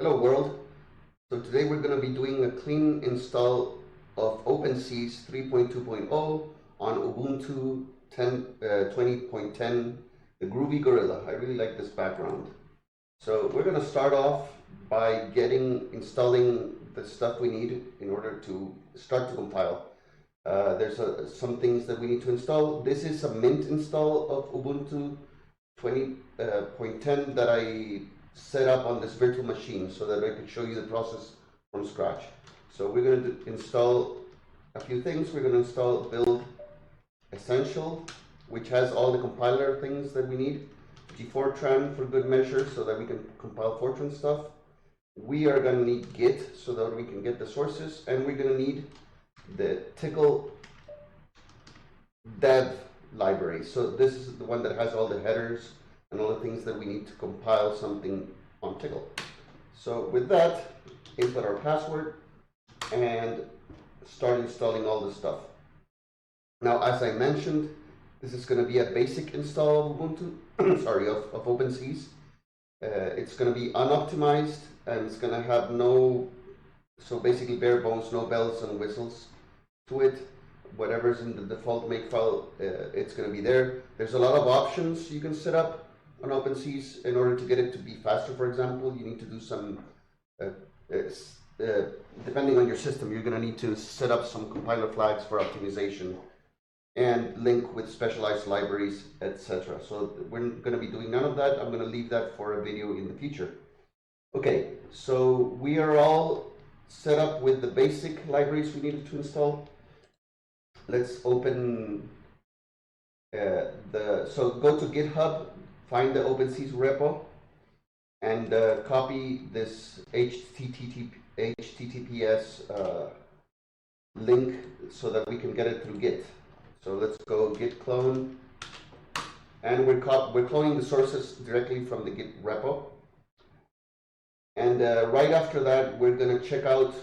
Hello world. So today we're going to be doing a clean install of OpenSees 3.2.0 on Ubuntu 20.10, the Groovy Gorilla. I really like this background. So we're going to start off by installing the stuff we need in order to start to compile. There's some things that we need to install. This is a mint install of Ubuntu 20.10 that I set up on this virtual machine so that I could show you the process from scratch. So we're going to install a few things. We're going to install build essential, which has all the compiler things that we need. G4tran for good measure so that we can compile Fortran stuff. We are going to need Git so that we can get the sources, and we're going to need the Tickle dev library. So this is the one that has all the headers and all the things that we need to compile something on Tickle. So with that, input our password and start installing all the stuff. Now, as I mentioned, this is going to be a basic install of Ubuntu, sorry, of OpenSees. It's going to be unoptimized, and it's going to have so basically bare bones, no bells and whistles to it. Whatever's in the default Makefile, it's going to be there. There's a lot of options you can set up on OpenSees in order to get it to be faster. For example, you need to do some, depending on your system, you're going to need to set up some compiler flags for optimization and link with specialized libraries, etc. So we're going to be doing none of that. I'm going to leave that for a video in the future. Okay, so we are all set up with the basic libraries we needed to install. Let's open so go to GitHub, find the OpenSees repo, and copy this HTTPS link so that we can get it through Git. So let's go git clone, and we're cloning the sources directly from the Git repo. And right after that, we're going to check out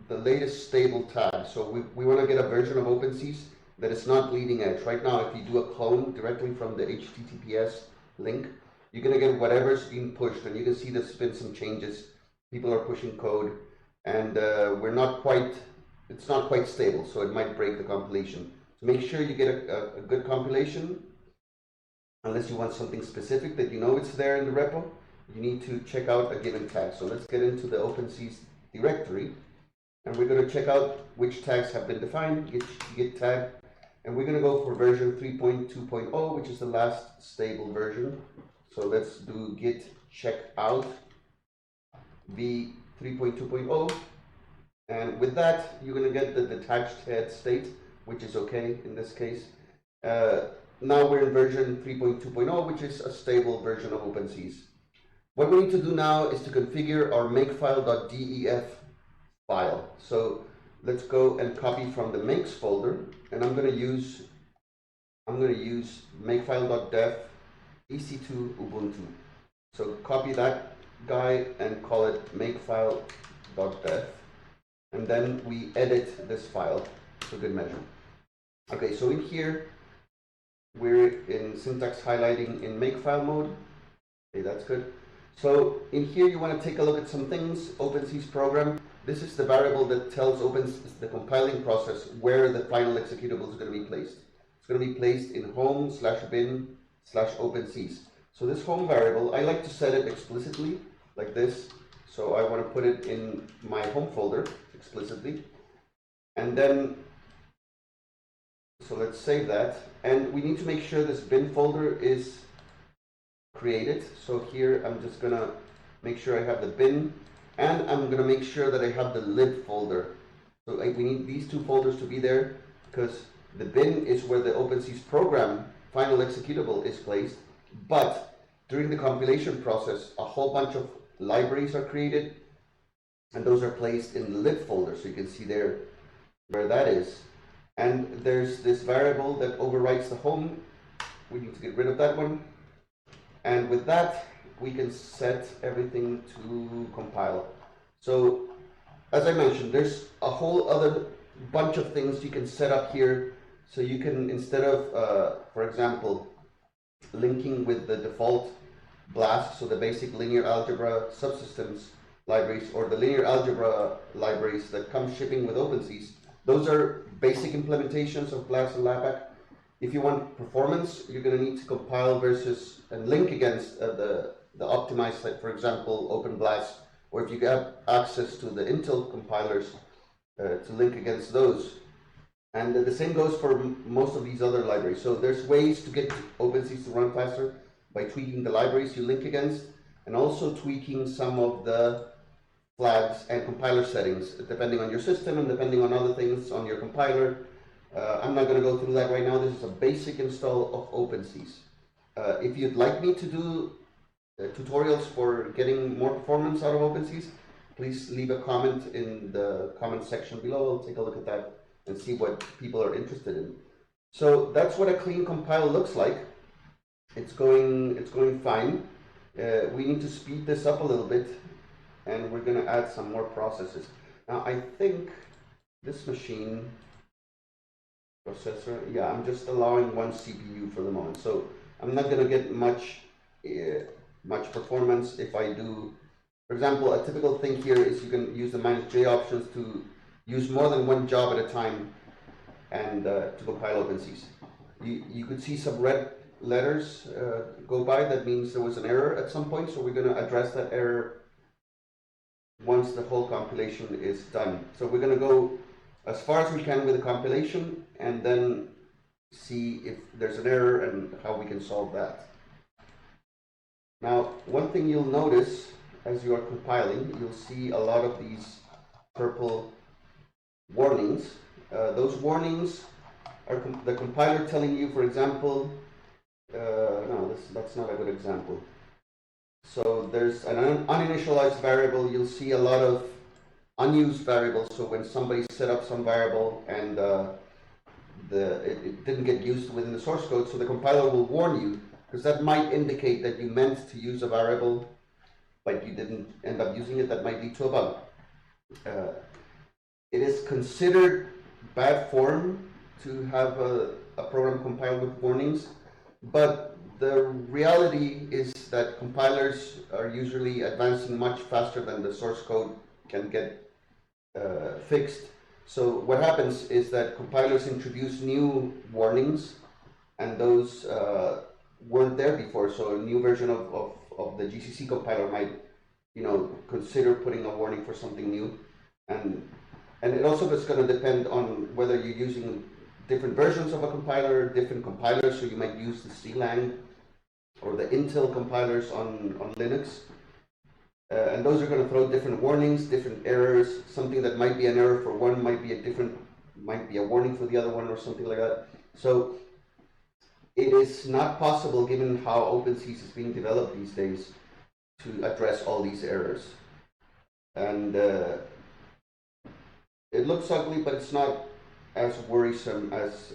the latest stable tag. So we want to get a version of OpenSees that is not bleeding edge. Right now, if you do a clone directly from the HTTPS link, you're going to get whatever's being pushed, and you can see there's been some changes. People are pushing code, and it's not quite stable, so it might break the compilation. So make sure you get a good compilation, unless you want something specific that you know it's there in the repo. You need to check out a given tag. So let's get into the OpenSees directory, and we're going to check out which tags have been defined, git tag, and we're going to go for version 3.2.0, which is the last stable version. So let's do git check out v 3.2.0, and with that you're going to get the detached head state, which is okay in this case. Now we're in version 3.2.0, which is a stable version of OpenSees. What we need to do now is to configure our makefile.def file. So let's go and copy from the makes folder, and I'm going to use makefile.def ec2 ubuntu. So copy that guy and call it makefile.def, and then we edit this file for good measure. Okay, so in here we're in syntax highlighting in makefile mode. Okay, that's good. So in here you want to take a look at some things. OpenSees program. This is the variable that tells the compiling process where the final executable is going to be placed. It's going to be placed in home/bin/OpenSees. So this home variable, I like to set it explicitly like this. So I want to put it in my home folder explicitly. And then, so let's save that. And we need to make sure this bin folder is created. So here I'm just going to make sure I have the bin, and I'm going to make sure that I have the lib folder. So we need these two folders to be there, because the bin is where the OpenSees program final executable is placed, but during the compilation process a whole bunch of libraries are created, and those are placed in the lib folder. So you can see there where that is, and there's this variable that overwrites the home. We need to get rid of that one. And with that, we can set everything to compile. So, as I mentioned, there's a whole other bunch of things you can set up here. So you can, instead of, for example, linking with the default BLAST, so the basic linear algebra subsystems, libraries or the linear algebra libraries that come shipping with OpenSees, those are basic implementations of BLAS and LAPACK. If you want performance, you're going to need to compile versus and link against the optimized, like for example, OpenBLAS, or if you have access to the Intel compilers to link against those. And the same goes for most of these other libraries. So there's ways to get OpenSees to run faster by tweaking the libraries you link against, and also tweaking some of the flags and compiler settings, depending on your system and depending on other things on your compiler. I'm not going to go through that right now. This is a basic install of OpenSees. If you'd like me to do tutorials for getting more performance out of OpenSees, please leave a comment in the comment section below. I'll take a look at that and see what people are interested in. So that's what a clean compile looks like. It's going fine. We need to speed this up a little bit, and we're going to add some more processes. Now I think this machine processor, yeah, I'm just allowing one CPU for the moment, so I'm not going to get much performance if I do. For example, a typical thing here is you can use the -J options to use more than one job at a time and to compile OpenSees. You could see some red letters go by. That means there was an error at some point, so we're going to address that error once the whole compilation is done. So we're going to go as far as we can with the compilation and then see if there's an error and how we can solve that. Now, one thing you'll notice as you are compiling, you'll see a lot of these purple warnings. Those warnings are the compiler telling you, for example, no, that's not a good example. So there's an uninitialized variable. You'll see a lot of unused variables. So when somebody set up some variable and it didn't get used within the source code, so the compiler will warn you, because that might indicate that you meant to use a variable, but you didn't end up using it. That might lead to a bug. It is considered bad form to have a program compiled with warnings, but the reality is that compilers are usually advancing much faster than the source code can get fixed. So what happens is that compilers introduce new warnings, and those weren't there before. So a new version of the GCC compiler might, consider putting a warning for something new, and it also is going to depend on whether you're using different versions of a compiler, different compilers. So you might use the CLang or the Intel compilers on Linux, and those are going to throw different warnings, different errors. Something that might be an error for one might be a warning for the other one, or something like that. So it is not possible, given how OpenSees is being developed these days, to address all these errors. And it looks ugly, but it's not as worrisome as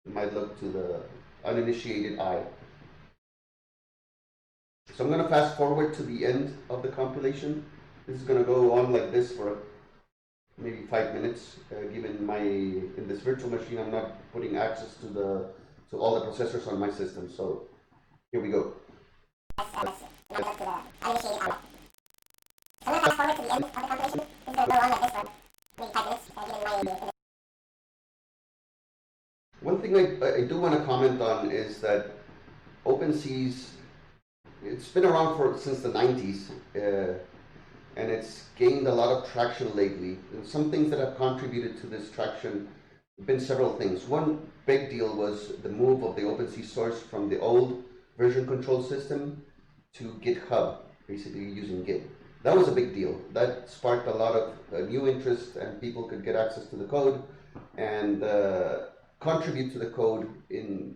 it might look to the uninitiated eye. So I'm going to fast forward to the end of the compilation. This is going to go on like this for maybe 5 minutes. Given in this virtual machine, I'm not putting access to all the processors on my system. So here we go. One thing I do want to comment on is that OpenSees, it's been around since the 90s, and it's gained a lot of traction lately. And some things that have contributed to this traction have been several things. One big deal was the move of the OpenSees source from the old version control system to GitHub, basically using Git. That was a big deal. That sparked a lot of new interest, and people could get access to the code and contribute to the code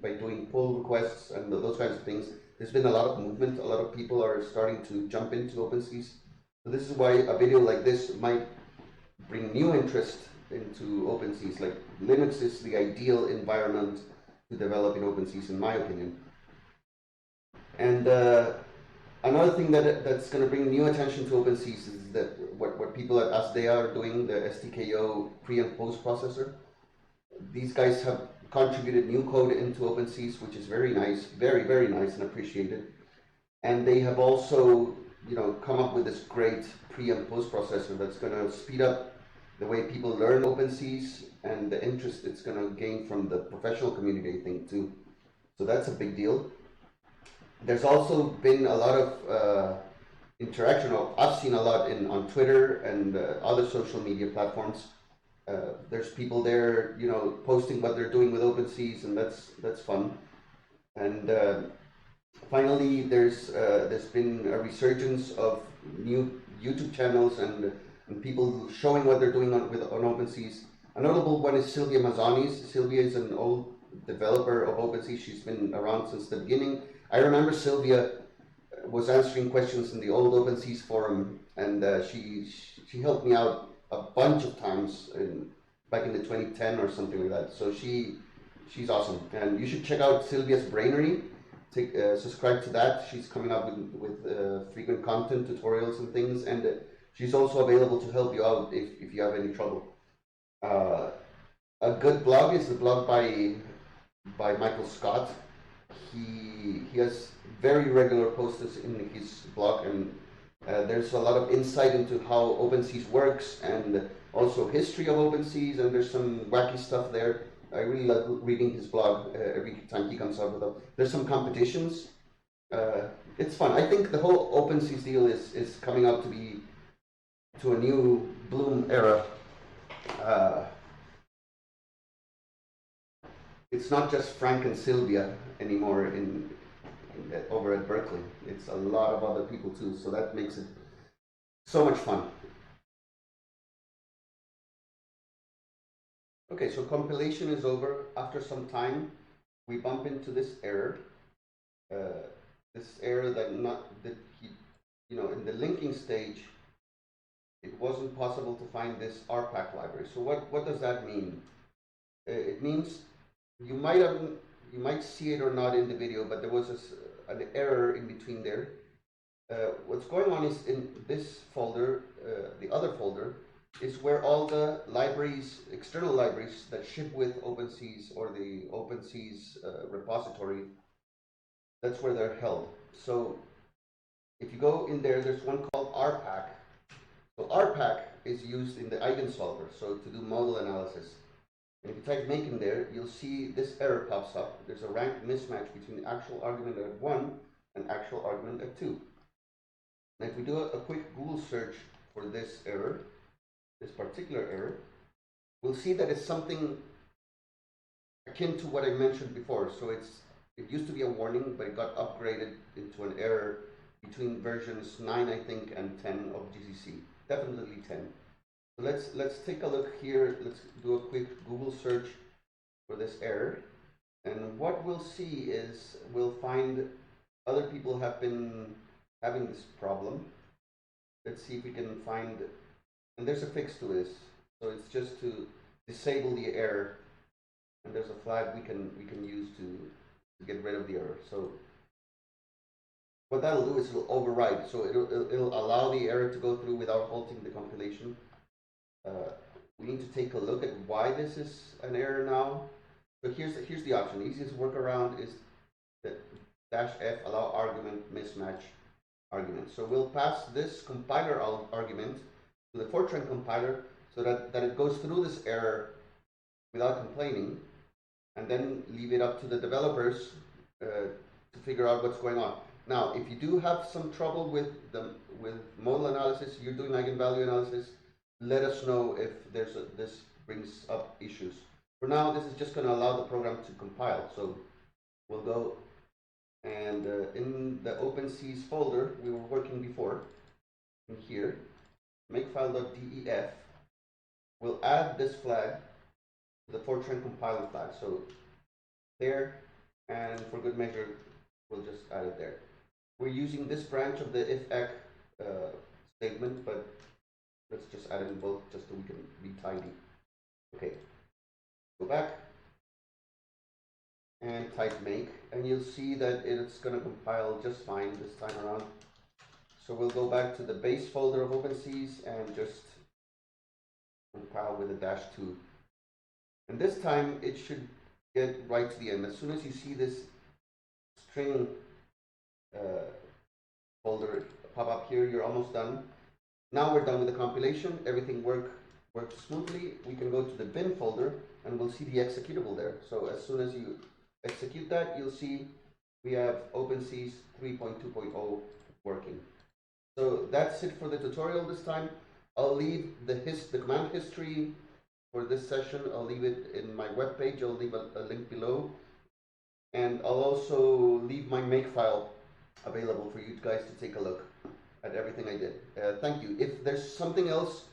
by doing pull requests and those kinds of things. There's been a lot of movement. A lot of people are starting to jump into OpenSees. So this is why a video like this might bring new interest into OpenSees. Like, Linux is the ideal environment to develop in OpenSees, in my opinion. And another thing that's going to bring new attention to OpenSees is that what people as they are doing, the SDKO pre and post processor. These guys have contributed new code into OpenSees, which is very nice, very, very nice and appreciated. And they have also come up with this great pre and post processor that's going to speed up the way people learn OpenSees and the interest it's going to gain from the professional community, I think, too. So that's a big deal. There's also been a lot of interaction. I've seen a lot on Twitter and other social media platforms. There's people there, posting what they're doing with OpenSees, and that's fun. And finally, there's been a resurgence of new YouTube channels and people showing what they're doing on OpenSees. A notable one is Sylvia Mazzani's. Sylvia is an old developer of OpenSees. She's been around since the beginning. I remember Sylvia was answering questions in the old OpenSees forum, and she helped me out a bunch of times back in the 2010 or something like that. So she's awesome, and you should check out Sylvia's Brainery. Subscribe to that. She's coming up with frequent content, tutorials, and things, and she's also available to help you out if you have any trouble. A good blog is the blog by Michael Scott. He has very regular posts in his blog, and there's a lot of insight into how OpenSees works and also history of OpenSees, and there's some wacky stuff there. I really love reading his blog every time he comes out with them. There's some competitions. It's fun. I think the whole OpenSees deal is coming out to a new bloom era. It's not just Frank and Sylvia anymore over at Berkeley. It's a lot of other people too, so that makes it so much fun. Okay, so compilation is over. After some time, we bump into this error. This error in the linking stage, it wasn't possible to find this RPack library. So what does that mean? It means you might see it or not in the video, but there was an error in between there. What's going on is in this folder, the other folder, is where all the libraries, external libraries that ship with OpenSees or the OpenSees repository, that's where they're held. So if you go in there, there's one called RPack. So RPack is used in the eigensolver, so to do model analysis. And if you type make in there, you'll see this error pops up. There's a rank mismatch between the actual argument at 1 and actual argument at 2. And if we do a quick Google search for this error, this particular error, we'll see that it's something akin to what I mentioned before. So it used to be a warning, but it got upgraded into an error between versions 9, I think, and 10 of GCC. Definitely 10. So let's take a look here. Let's do a quick Google search for this error. And what we'll see is we'll find other people have been having this problem. Let's see if we can find, and there's a fix to this. So it's just to disable the error, and there's a flag we can use to get rid of the error. So what that'll do is it'll override. So it'll allow the error to go through without halting the compilation. We need to take a look at why this is an error now. So here's the option. The easiest workaround is the -f allow argument mismatch argument. So we'll pass this compiler argument to the Fortran compiler so that it goes through this error without complaining, and then leave it up to the developers to figure out what's going on. Now, if you do have some trouble with model analysis, you're doing eigenvalue analysis, let us know if this brings up issues. For now, this is just going to allow the program to compile. So we'll go and in the OpenSees folder we were working before, in here, makefile.def, we'll add this flag to the Fortran compiler flag. So there, and for good measure, we'll just add it there. We're using this branch of the ifec statement, but let's just add it in both just so we can be tidy. Okay, go back and type make, and you'll see that it's going to compile just fine this time around. So we'll go back to the base folder of OpenSees and just compile with a -2. And this time it should get right to the end. As soon as you see this string folder pop up here, you're almost done. Now we're done with the compilation, everything works smoothly. We can go to the bin folder and we'll see the executable there. So as soon as you execute that, you'll see we have OpenSees 3.2.0 working. So that's it for the tutorial this time. I'll leave the command history for this session. I'll leave it in my webpage. I'll leave a link below. And I'll also leave my Makefile available for you guys to take a look at everything I did. Thank you. If there's something else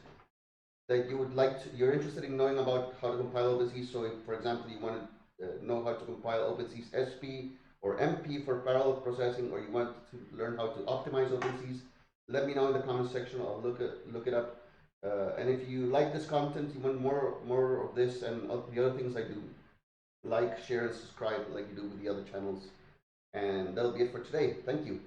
that you would like to, you're interested in knowing about how to compile OpenSees, so if, for example, you want to know how to compile OpenSees SP or MP for parallel processing, or you want to learn how to optimize OpenSees, let me know in the comment section. I'll look it up. And if you like this content, you want more of this and the other things I do, like, share, and subscribe like you do with the other channels. And that'll be it for today. Thank you.